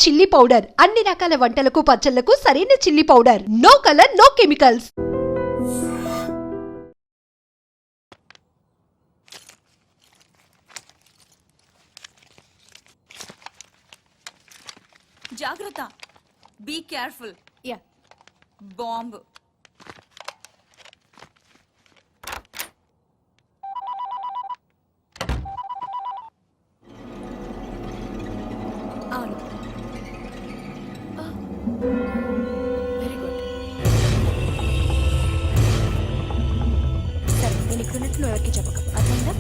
Chilli powder అన్ని రకాల వంటలకు పచ్చళ్లకు సరైన chilli powder. No colour, no chemicals. జాగ్రత్త, బీ కేర్ఫుల్. Yeah, bomb. అవును. Very good. సరే, నేను ఇక్కడ ఉన్నట్టు నువ్వు ఎవరికి చెప్పకు, అర్థమైందా?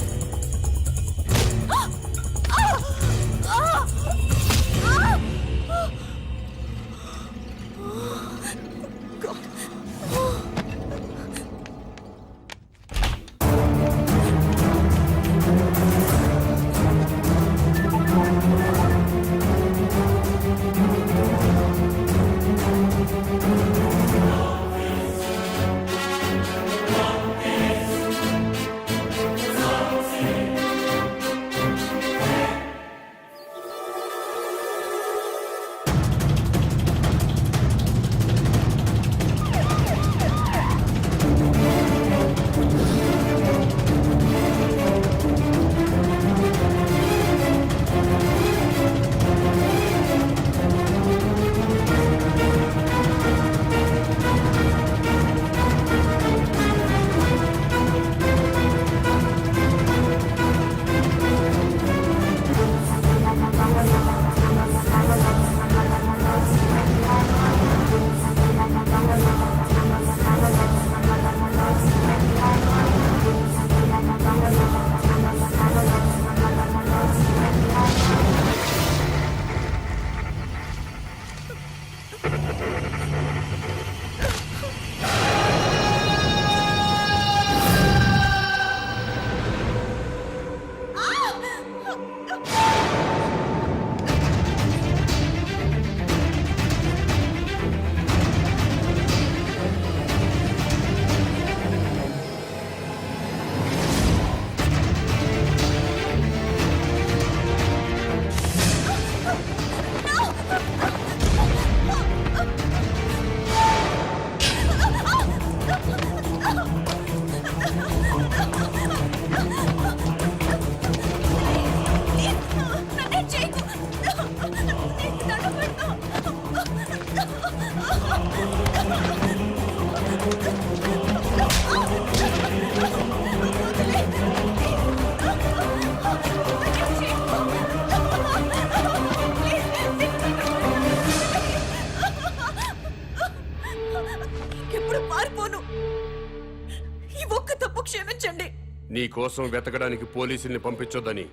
నీ కోసం వెతకడానికి పోలీసుల్ని పంపించొద్దని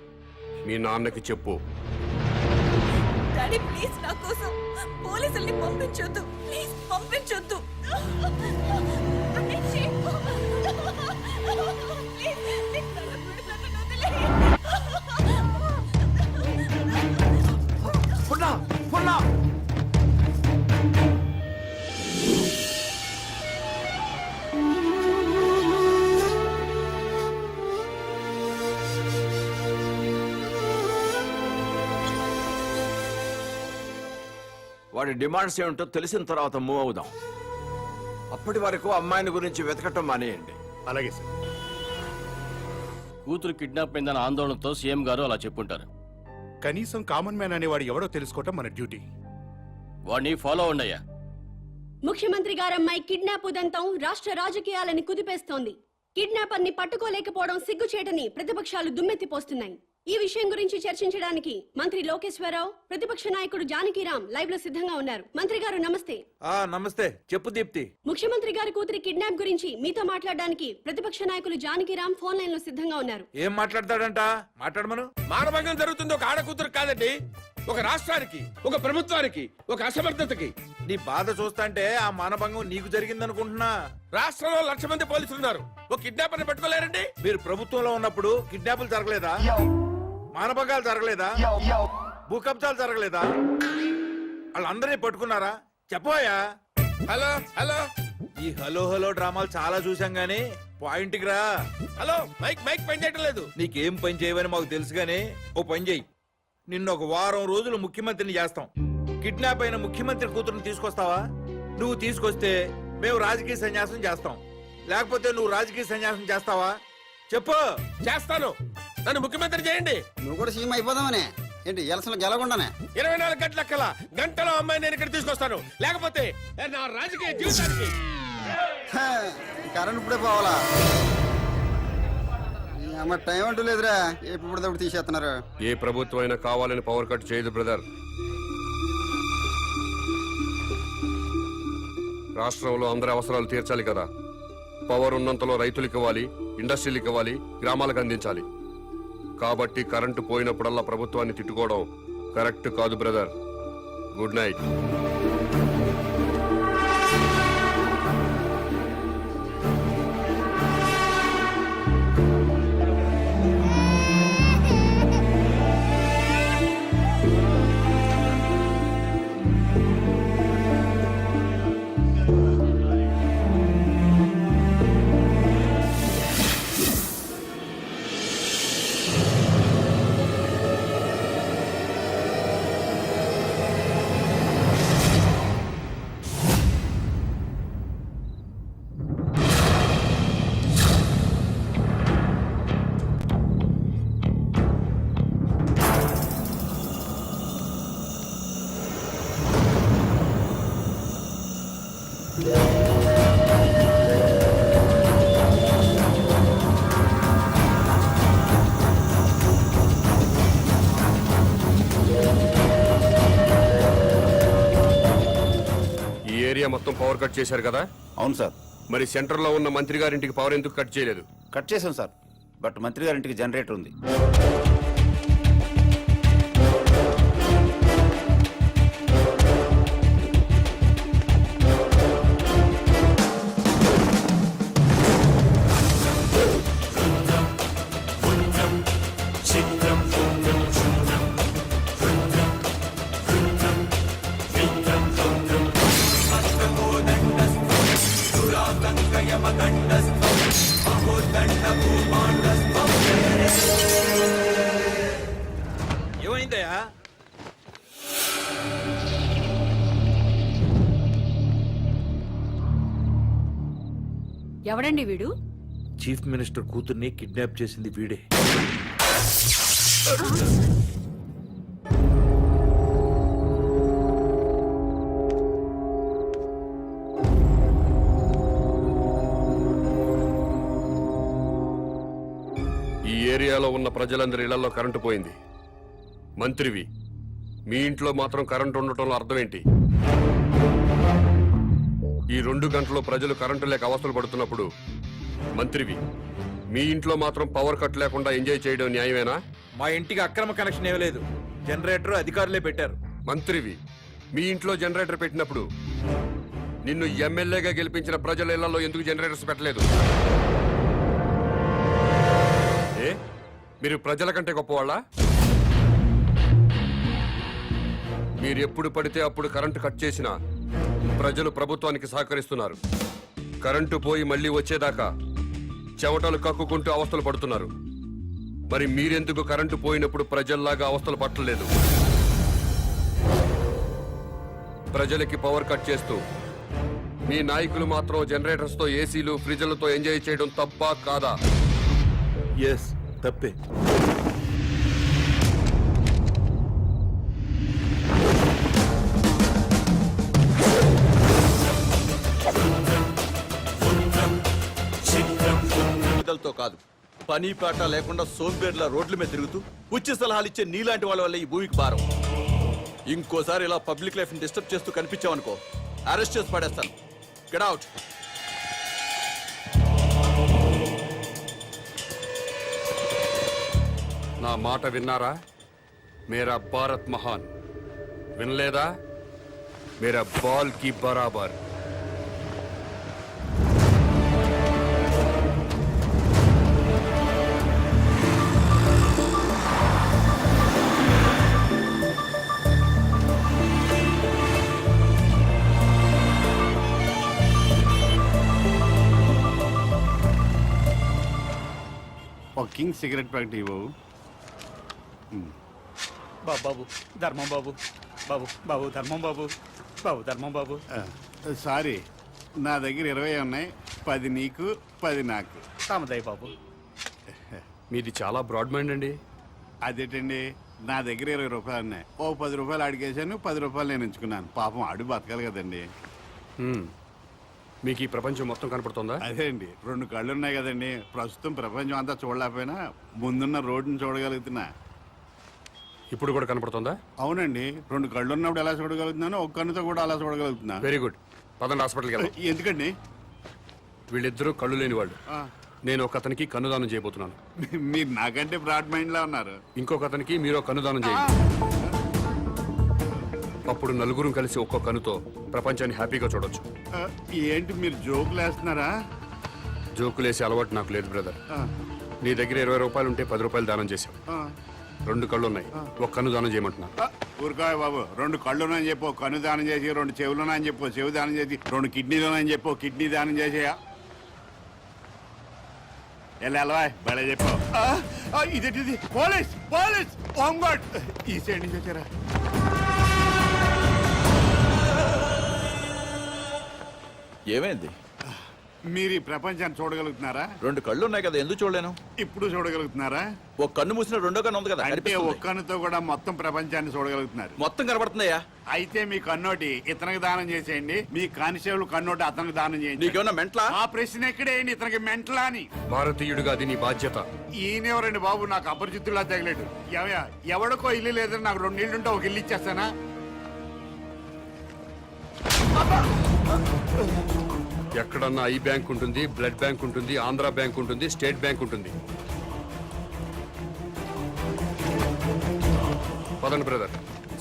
మీ నాన్నకి చెప్పు. డాడీ, ప్లీజ్ నా కోసం పోలీసుల్ని పంపించొద్దు. ప్లీజ్ పంపించొద్దు. వాడి డిమాండ్స్ ఏమిటో తెలిసిన తర్వాత మూవ్ అవుదాం. అప్పటి వరకు అమ్మాయిని గురించి వెతకటం మానేయండి. అలాగే సార్. కూతురు కిడ్నాప్ అయిందన్న ఆందోళనతో సీఎం గారు అలా చెప్పుంటారు. కనీసం కామన్ మ్యాన్ అనేవాడు ఎవడో తెలుసుకోవటం మన డ్యూటీ. వాడిని ఫాలో అవ్వండి. ముఖ్యమంత్రి గారమ్మాయి కిడ్నాప్ ఉదంతం రాష్ట్ర రాజకీయాలని కుదిపేస్తోంది. కిడ్నాపర్ ని పట్టుకోలేకపోవడం సిగ్గుచేటని ప్రతిపక్షాలు దుమ్మెత్తిపోస్తున్నాయి. ఈ విషయం గురించి చర్చించడానికి మంత్రి లోకేశ్వరరావు, ప్రతిపక్ష నాయకుడు జానకిరాం లైవ్ లో సిద్ధంగా ఉన్నారు. మంత్రి గారు నమస్తే. నమస్తే. చెప్పు దీప్తి. ముఖ్యమంత్రి గారి కూతురి కిడ్నాప్ గురించి మీతో మాట్లాడడానికి ప్రతిపక్ష నాయకులు జానకిరాం ఫోన్ లైన్ లో సిద్ధంగా ఉన్నారు. ఏం మాట్లాడతాడంట? మాట్లాడమను. మానభంగం జరుగుతుంది ఒక ఆడ కూతురు కాదండి, ఒక రాష్ట్రానికి, ఒక ప్రభుత్వానికి, ఒక అసమర్థతకి. నీ బాధ చూస్తాంటే ఆ మానభంగం నీకు జరిగిందనుకుంటున్నా. రాష్ట్రంలో 1,00,000 మంది పోలీసులు ఉన్నారు, ఒక కిడ్నాపర్ని పట్టుకోలేరండి. మీరు ప్రభుత్వంలో ఉన్నప్పుడు కిడ్నాపులు జరగలేదా? మానభంగాలు జరగలేదా? భూకబ్జాలు జరగలేదా? వాళ్ళందరినీ పట్టుకున్నారా? చెప్పోయా. Hello hello. ఈ హలో హలో డ్రామాలు చాలా చూసాం గానీ పాయింట్ కి రా. హలో, మైక్ పని చేయటం లేదు. నీకేం పని చేయవని మాకు తెలుసు గానీ ఓ పని చెయ్యి. నిన్ను ఒక వారం రోజులు ముఖ్యమంత్రిని చేస్తాం. కిడ్నాప్ అయిన ముఖ్యమంత్రి కూతురుని తీసుకొస్తావా? నువ్వు తీసుకొస్తే మేము రాజకీయ సన్యాసం చేస్తాం, లేకపోతే నువ్వు రాజకీయ సన్యాసం చేస్తావా? చెప్పు. చేస్తాను, నన్ను ముఖ్యమంత్రి చేయండి. నువ్వు కూడా సీఎం అయిపోదామనే ఏంటి ఎలసలు గెలకుండానే 24 గంటలక్కల గంటలో అమ్మాయి నేను ఇక్కడ తీసుకొస్తాను, లేకపోతే నా రాజకీయ జీవితానికి కరెంట్ ఇప్పుడే పోవాలా? అమ్మ టైం అంటూ లేదురా, ఎప్పుడు తీసేస్తున్నారు. ఏ ప్రభుత్వం అయినా కావాలని పవర్ కట్ చేయదు బ్రదర్. రాష్ట్రంలో అందరి అవసరాలు తీర్చాలి కదా. పవర్ ఉన్నంతలో రైతులకు ఇవ్వాలి, ఇండస్ట్రీలకు ఇవ్వాలి, గ్రామాలకు అందించాలి. కాబట్టి కరెంటు పోయినప్పుడల్లా ప్రభుత్వాన్ని తిట్టుకోవడం కరెక్ట్ కాదు బ్రదర్. Good night. ఈ ఏరియా మొత్తం పవర్ కట్ చేశారు కదా? అవును సార్. మరి సెంటర్ లో ఉన్న మంత్రి గారింటికి పవర్ ఎందుకు కట్ చేయలేదు? కట్ చేసాం సార్, బట్ మంత్రి గారింటికి జనరేటర్ ఉంది. ఏమైందయ్యా? ఎవడండి వీడు? చీఫ్ మినిస్టర్ కూతుర్ని కిడ్నాప్ చేసింది వీడే. ఈ ఏరియాలో ఉన్న ప్రజలందరి ఇళ్లలో కరెంటు పోయింది. మంత్రివి, మీ ఇంట్లో మాత్రం కరెంటు ఉండటంలో అర్థం ఏంటి? ఈ 2 గంటలు ప్రజలు కరెంటు లేక అవస్థలు పడుతున్నప్పుడు మంత్రివి, మీ ఇంట్లో మాత్రం పవర్ కట్ లేకుండా ఎంజాయ్ చేయడం న్యాయమేనా? మా ఇంటికి అక్రమ కనెక్షన్ ఇవ్వలేదు, జనరేటర్ అధికారులే పెట్టారు. మంత్రివి, మీ ఇంట్లో జనరేటర్ పెట్టినప్పుడు నిన్ను ఎమ్మెల్యేగా గెలిపించిన ప్రజల ఇళ్లలో ఎందుకు జనరేటర్స్ పెట్టలేదు? ఏ మీరు ప్రజల కంటే గొప్పవాళ్ళా? మీరు ఎప్పుడు పడితే అప్పుడు కరెంటు కట్ చేసినా ప్రజలు ప్రభుత్వానికి సహకరిస్తున్నారు. కరెంటు పోయి మళ్ళీ వచ్చేదాకా చెమటలు కక్కుకుంటూ అవస్థలు పడుతున్నారు. మరి మీరెందుకు కరెంటు పోయినప్పుడు ప్రజల్లాగా అవస్థలు పట్టలేదు? ప్రజలకి పవర్ కట్ చేస్తూ మీ నాయకులు మాత్రం జనరేటర్స్ తో, ఏసీలు, ఫ్రిడ్జ్లతో ఎంజాయ్ చేయడం తప్పా కాదా? ఎస్, తప్పే. తో కాదు, పని పాట లేకుండా సోంబేర్ల రోడ్ల మీద తిరుగుతూ ఉచిత సలహాలు ఇచ్చే నీలాంటి వాళ్ళ వల్ల ఈ భూమికి భారం. ఇంకోసారి ఇలా పబ్లిక్ లైఫ్ ని డిస్టర్బ్ చేస్తూ కనిపించావనుకో, అరెస్ట్ చేసి పడేస్తాను. Get out. నా మాట విన్నారా? మేరా భారత్ మహాన్. వినలేదా? మేరా బాల్ కి బరాబర్. ఒక కింగ్ సిగరెట్ ప్యాకెట్ ఇవ్వవు. బాబు, ధర్మం బాబు, బాబు బాబు ధర్మం బాబు బాబు ధర్మం బాబు సారీ నా దగ్గర 20 ఉన్నాయి, 10 నీకు 10 నాకు. తామదయ్య బాబు. మీది చాలా బ్రాడ్ మైండ్ అండి. అదేంటండి, నా దగ్గర 20 రూపాయలు ఉన్నాయి. ఓ 10 రూపాయలు అడిగేశాను, 10 రూపాయలు నేను ఉంచుకున్నాను. పాపం అడు బతకాలి కదండి. మీకు ఈ ప్రపంచం మొత్తం కనపడుతుందా? అదే అండి, 2 కళ్ళు ఉన్నాయి కదండి. ప్రస్తుతం ప్రపంచం అంతా చూడలేకపోయినా ముందున్న రోడ్డుని చూడగలుగుతున్నా. ఇప్పుడు కూడా కనపడుతుందా? అవునండి, 2 కళ్ళు ఉన్నప్పుడు ఎలా చూడగలుగుతున్నాను, ఒక కన్నుతో కూడా అలా చూడగలుగుతున్నా. Very good. పదండి హాస్పిటల్కి వెళ్దాం. ఎందుకండి? వీళ్ళిద్దరూ కళ్ళు లేని వాళ్ళు. ఆ, నేను ఒక అతనికి కన్నుదానం చేయబోతున్నాను. మీరు నాకంటే బ్రాడ్ మైండ్ లా ఉన్నారు. ఇంకొక అతనికి మీరు ఒక కన్నుదానం చేయండి. అప్పుడు నలుగురు కలిసి ఒక్కో కన్నుతో ప్రపంచాన్ని హ్యాపీగా చూడొచ్చు. ఆ, ఏంటి మీరు జోకులు వేస్తున్నారా? జోకులేసే అలవాటు నాకు లేదు బ్రదర్. ఆ, నీ దగ్గర 20 రూపాయలు ఉంటే 10 రూపాయలు దానం చేశావు. ఆ. 2 కళ్ళు ఉన్నాయి, ఒక కన్ను దానం చేయమంటున్నాను. ఊరుకోయ్ బాబు, 2 కళ్ళునని చెప్పు కన్ను దానం చేసి, 2 చెవులునని చెప్పు చెవు దానం చేసి, 2 కిడ్నీలునని చెప్పు కిడ్నీ దానం చేసేయా. ఎలా బలే చెప్పు. ఇదేంటిది? పోలీస్ పోలీస్ హోంగార్డ్ ఈ సైడ్ నుంచి వచ్చారా? ఏమైంది? మీరు ఈ ప్రపంచాన్ని చూడగలుగుతున్నారా? 2 కళ్ళు ఉన్నాయి కదా, ఎందుకు చూడలేను? ఇప్పుడు చూడగలుగుతున్నారా? ఒక కన్ను మూసిన రెండో కన్ను ఉంది కదా, అంటే కనిపిస్తుంది. ఒక్క కన్నుతో కూడా మొత్తం ప్రపంచాన్ని చూడగలుగుతున్నారు. మొత్తం కనబడుతుందయ్యా. అయితే మీ కన్నోటి ఇతనికి దానం చేసేయండి, మీ కానిస్టేబుల్ కన్నోటి అతనికి దానం చేయండి. నీకేమన్నా మెంట్లా? ఆ ప్రశ్న ఎక్కడేయండి, ఇతనికి మెంటలా అని. భారతీయుడిగా అది నీ బాధ్యత. ఈయనెవరండి బాబు, నాకు అపరిచితుల్లా తగిలేడు. ఎవడికో ఇల్లు లేదని నాకు 2 ఇళ్ళుంటే ఒక ఇల్లు ఇచ్చేస్తానా? ఎక్కడన్నా ఐ బ్యాంక్ ఉంటుంది, బ్లడ్ బ్యాంక్ ఉంటుంది, ఆంధ్ర బ్యాంక్ ఉంటుంది, స్టేట్ బ్యాంక్ ఉంటుంది. పదండి బ్రదర్,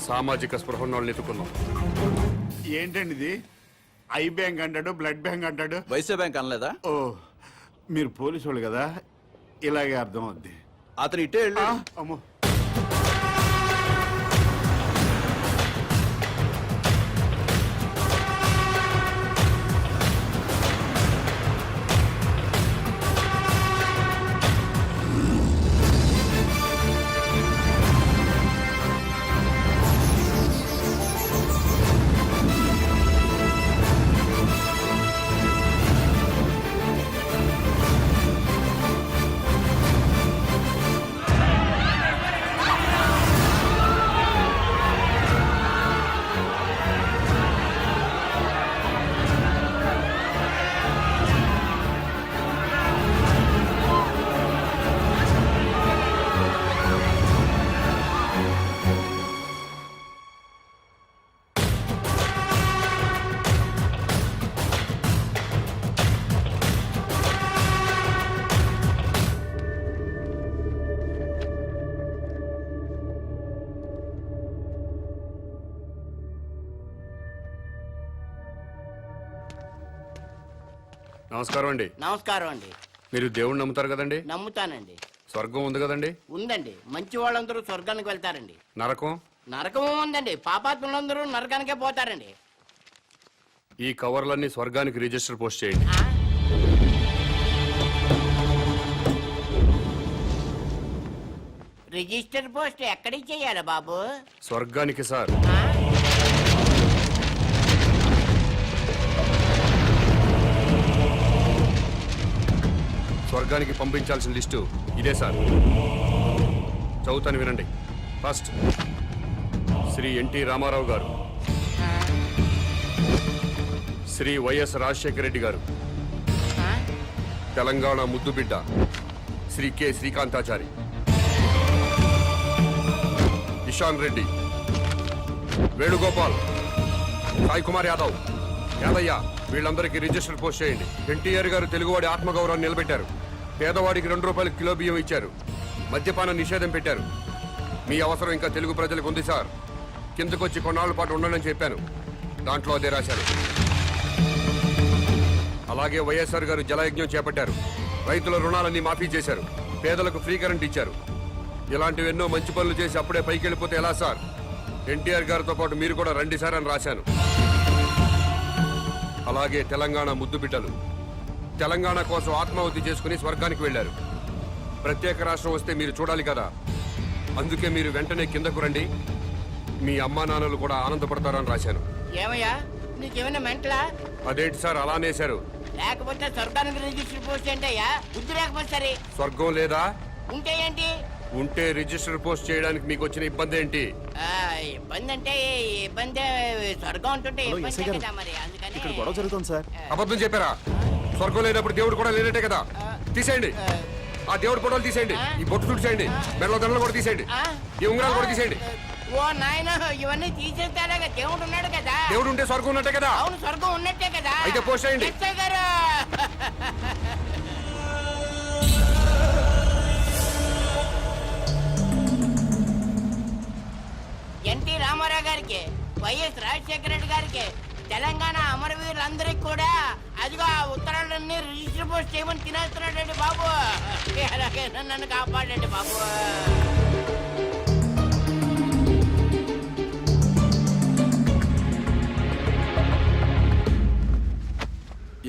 సామాజిక స్పృహ ఉన్న వాళ్ళని ఎత్తుకుందాం. ఏంటండి ఇది? ఐ బ్యాంక్ అంటాడు, బ్లడ్ బ్యాంక్ అంటాడు. వైసే బ్యాంక్ అనలేదా? ఓ, మీరు పోలీసు వాళ్ళు కదా, ఇలాగే అర్థం అవుద్ది. అతను ఇట్టే వెళ్ళి అమ్మో, నమస్కారం అండి. నమస్కారం అండి. మీరు దేవుణ్ణి నమ్ముతారు కదండి? నమ్ముతానండి. స్వర్గం ఉంది కదండి? ఉందండి. మంచి వాళ్ళందరూ స్వర్గానికి వెళ్తారండి. నరకం? నరకం ఉందండి. పాపాత్ములందరూ నరకానికే పోతారండి. ఈ కవర్లన్నీ స్వర్గానికి రిజిస్టర్ పోస్ట్ చేయండి. ఆ? రిజిస్టర్ పోస్ట్ ఎక్కడికి చెయ్యాలి బాబు? స్వర్గానికి సార్. ఆ? స్వర్గానికి పంపించాల్సిన లిస్టు ఇదే సార్. చదువుతాను వినండి. ఫస్ట్ శ్రీ ఎన్టీ రామారావు గారు, శ్రీ వైఎస్ రాజశేఖర రెడ్డి గారు, ఆ? తెలంగాణ ముద్దుబిడ్డ శ్రీ కె శ్రీకాంతాచారి, ఇషాన్ రెడ్డి, వేణుగోపాల్, సాయి కుమార్ యాదవ్, యాదయ్య, వీళ్ళందరికీ రిజిస్టర్ పోస్ట్ చేయండి. ఎన్టీఆర్ గారు తెలుగువాడి ఆత్మగౌరవాన్ని నిలబెట్టారు. పేదవాడికి 2 రూపాయలు కిలో బియ్యం ఇచ్చారు. మద్యపాన నిషేధం పెట్టారు. మీ అవసరం ఇంకా తెలుగు ప్రజలకు ఉంది సార్. కిందకొచ్చి కొన్నాళ్ళ పాటు ఉండాలని చెప్పాను, దాంట్లో అదే రాశారు. అలాగే వైఎస్ఆర్ గారు జలయజ్ఞం చేపట్టారు. రైతుల రుణాలన్నీ మాఫీ చేశారు. పేదలకు ఫ్రీ కరెంట్ ఇచ్చారు. ఇలాంటివెన్నో మంచి పనులు చేసి అప్పుడే పైకి వెళ్ళిపోతే ఎలా సార్? ఎన్టీఆర్ గారితో పాటు మీరు కూడా రండి సార్ అని రాశాను. అలాగే తెలంగాణ ముద్దుబిడ్డలు తెలంగాణ కోసం ఆత్మాహుతి చేసుకుని స్వర్గానికి వెళ్లారు. ప్రత్యేక రాష్ట్రం వస్తే మీరు చూడాలి కదా, అందుకే మీరు వెంటనే కిందకు రండి. మీ అమ్మా నాన్నలు కూడా ఆనందపడతారని రాశాను. ఏమయ్యా నీకేమైనా మెంటలా? అదేంటి సార్ అలా అనేశారు? లేకపోతే స్వర్గానికి రిజిస్టర్ పోస్ట్ ఏంటి అయ్యా? బుద్ధి లేకపోతే సరే. స్వర్గం లేదా? ఉంటే ఏంటి? ఉంటే రిజిస్టర్ పోస్ట్ చేయడానికి మీకు వచ్చిన ఇబ్బంది ఏంటి? ఇబ్బంది అంటే ఇబ్బంది, స్వర్గం ఉంటుంటే ఇబ్బంది కదా మరి, అందుకని గొడవ జరుగుతుంది సార్. అబద్ధం చెప్పారా? స్వర్గం లేనప్పుడు దేవుడు కూడా లేనట్టే కదా. తీసేయండి, ఆ దేవుడు ఫోటోలు తీసేయండి, ఈ బొట్టు తుడిచేయండి, మెడలో దండలు కూడా తీసేయండి, ఈ ఉంగరాలు కూడా తీసేయండి. ఓ నాయన, ఇవన్నీ తీసేస్తారా? దేవుడు ఉన్నాడు కదా. దేవుడు ఉంటే స్వర్గం ఉన్నట్టే కదా. అవును, స్వర్గం ఉన్నట్టే కదా. అయితే పోస్ట్ చేయండి. ఎస్ఐ గారు ఎన్టీ రామారావు గారికి, వైఎస్ రాజశేఖర రెడ్డి గారికి, తెలంగాణ అమరవీరులందరికీ కూడా అదిగో ఆ ఉత్తరాలన్నీ రిజిస్టర్ పోస్ట్ చేయమని తినేస్తున్నాడండి బాబు. అలాగే నన్ను కాపాడండి బాబు.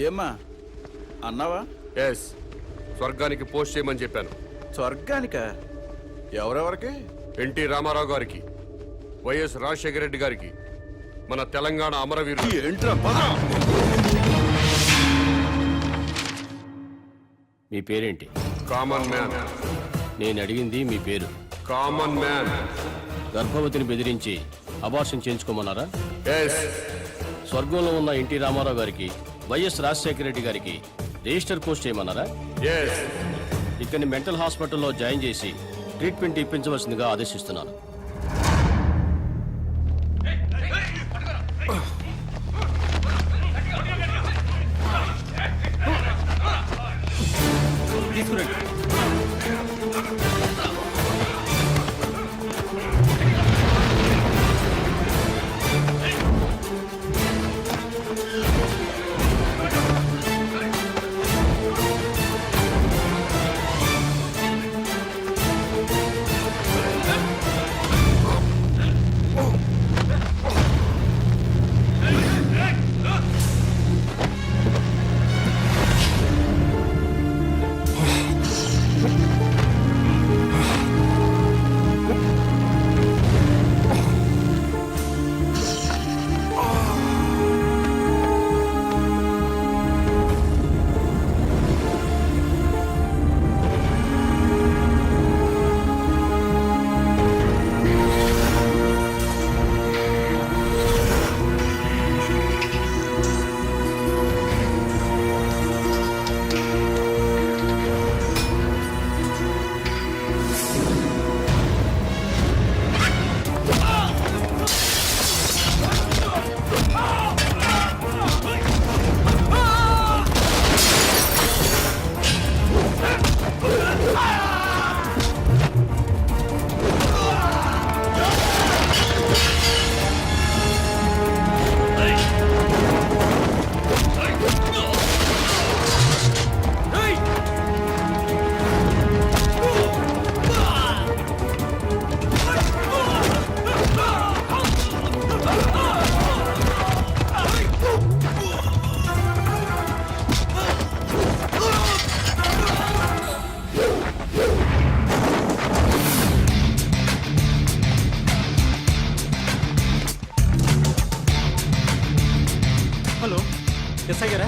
ఏమ్మా అన్నావా? ఎస్, స్వర్గానికి పోస్ట్ చేయమని చెప్పాను. స్వర్గానిక? ఎవరెవరికి? ఎన్టీ రామారావు గారికి, వైఎస్ రాజశేఖర రెడ్డి గారికి, మన తెలంగాణ అమరవీరులు. ఏంట్రా? మీ పేరేంటి? Common man. నేను అడిగింది మీ పేరు. Common man. గర్భవతిని బెదిరించి అబార్షన్ చేయించుకోమన్నారా? ఎస్. స్వర్గంలో ఉన్న ఎన్టీ రామారావు గారికి, వైఎస్ రాజశేఖర రెడ్డి గారికి రిజిస్టర్ పోస్ట్ చేయమన్నారా? ఎస్. ఇక్కడిని మెంటల్ హాస్పిటల్లో జాయిన్ చేసి ట్రీట్మెంట్ ఇప్పించవలసిందిగా ఆదేశిస్తున్నాను. హలో, ఎస్ఐ గారా?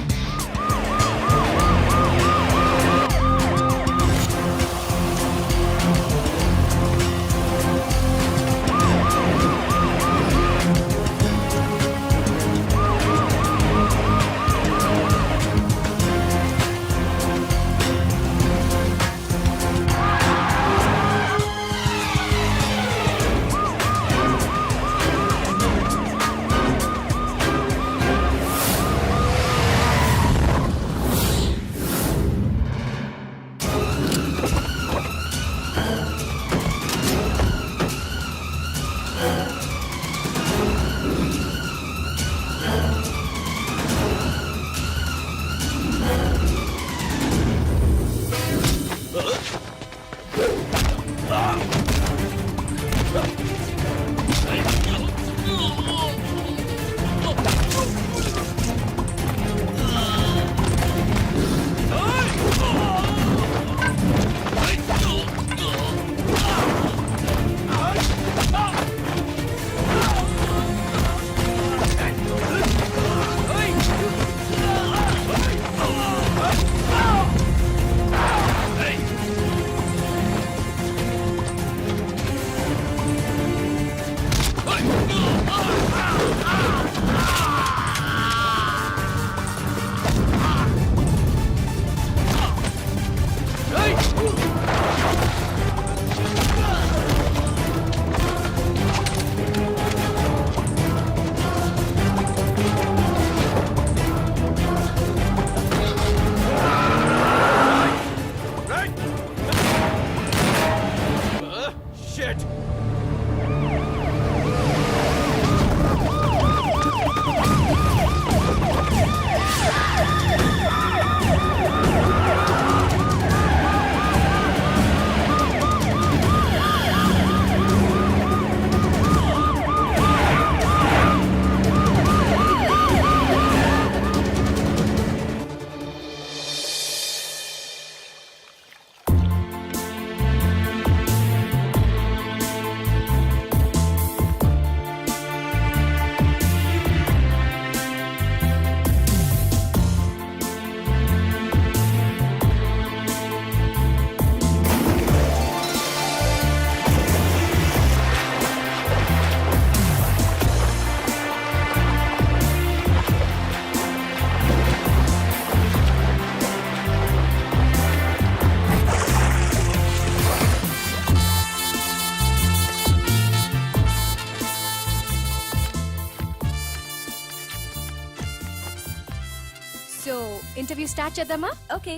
సో ఇంటర్వ్యూ స్టార్ట్ చేద్దామా? ఓకే.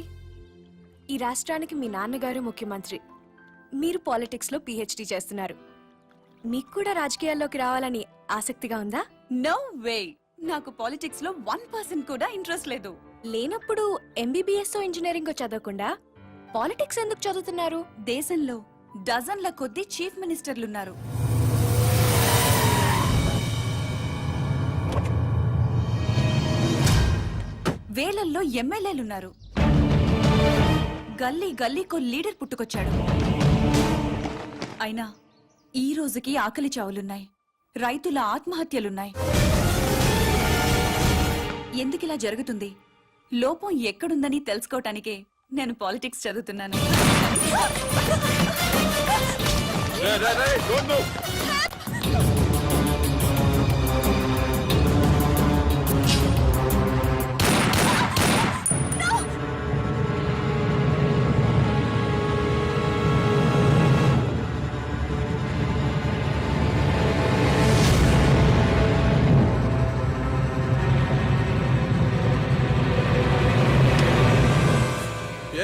ఈ రాష్ట్రానికి మీ నాన్నగారు ముఖ్యమంత్రి, మీరు పాలిటిక్స్ లో పిహెచ్డి చేస్తున్నారు. మీకు కూడా రాజకీయాల్లోకి రావాలని ఆసక్తిగా ఉందా? No way. నాకు పాలిటిక్స్ లో 1% కూడా ఇంట్రెస్ట్ లేదు. లేనప్పుడు ఎంబీబీఎస్ ఇంజనీరింగ్ చదవకుండా పాలిటిక్స్ ఎందుకు చదువుతున్నారు? దేశంలో డజన్ల కొద్దీ చీఫ్ మినిస్టర్లున్నారు. వేలల్లో ఎమ్మెల్యేలున్నారు. గల్లీ గల్లీకో లీడర్ పుట్టుకొచ్చాడు. అయినా ఈ రోజుకి ఆకలి చావులున్నాయి, రైతుల ఆత్మహత్యలున్నాయి. ఎందుకిలా జరుగుతుంది? లోపం ఎక్కడుందని తెలుసుకోవటానికే నేను పాలిటిక్స్ చదువుతున్నాను.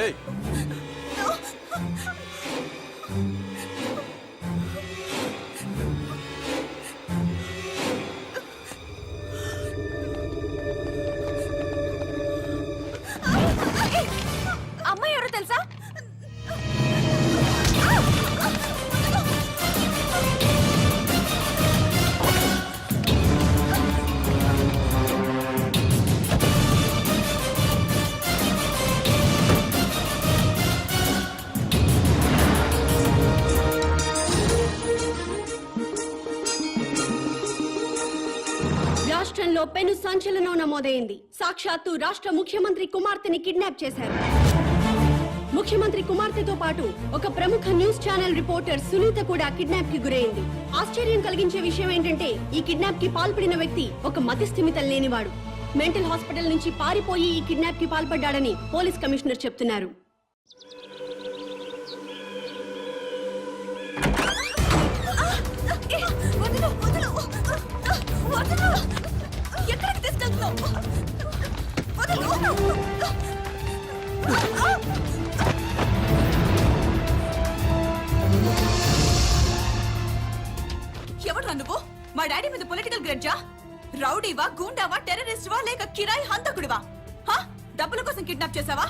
ఏయ్, అమ్మాయి ఎవరో తెలుసా? రాష్ట్రంలో పెను సంచలనం నమోదైంది. సాక్షాత్తు రాష్ట్ర ముఖ్యమంత్రి కుమార్తెని కిడ్నాప్ చేశారు. ముఖ్యమంత్రి కుమార్తెతో పాటు ఒక ప్రముఖ న్యూస్ ఛానల్ రిపోర్టర్ సునీత కూడా కిడ్నాప్ కి గురైంది. ఆశ్చర్యం కలిగించే విషయం ఏంటంటే ఈ కిడ్నాప్ కి పాల్పడిన వ్యక్తి ఒక మతిస్థిమితం లేనివాడు. మెంటల్ హాస్పిటల్ నుంచి పారిపోయి ఈ కిడ్నాప్ కి పాల్పడ్డాడని పోలీస్ కమిషనర్ చెప్తున్నారు. ఎక్కడికి తీసుకెళ్తున్నావు? ఎవడ్రా నువ్వు? మా డాడీ మీద పొలిటికల్ గ్రడ్జా? రౌడీవా, గూండావా, టెర్రరిస్టువా లేక కిరాయి హంతకుడివా? డబ్బుల కోసం కిడ్నాప్ చేసావా?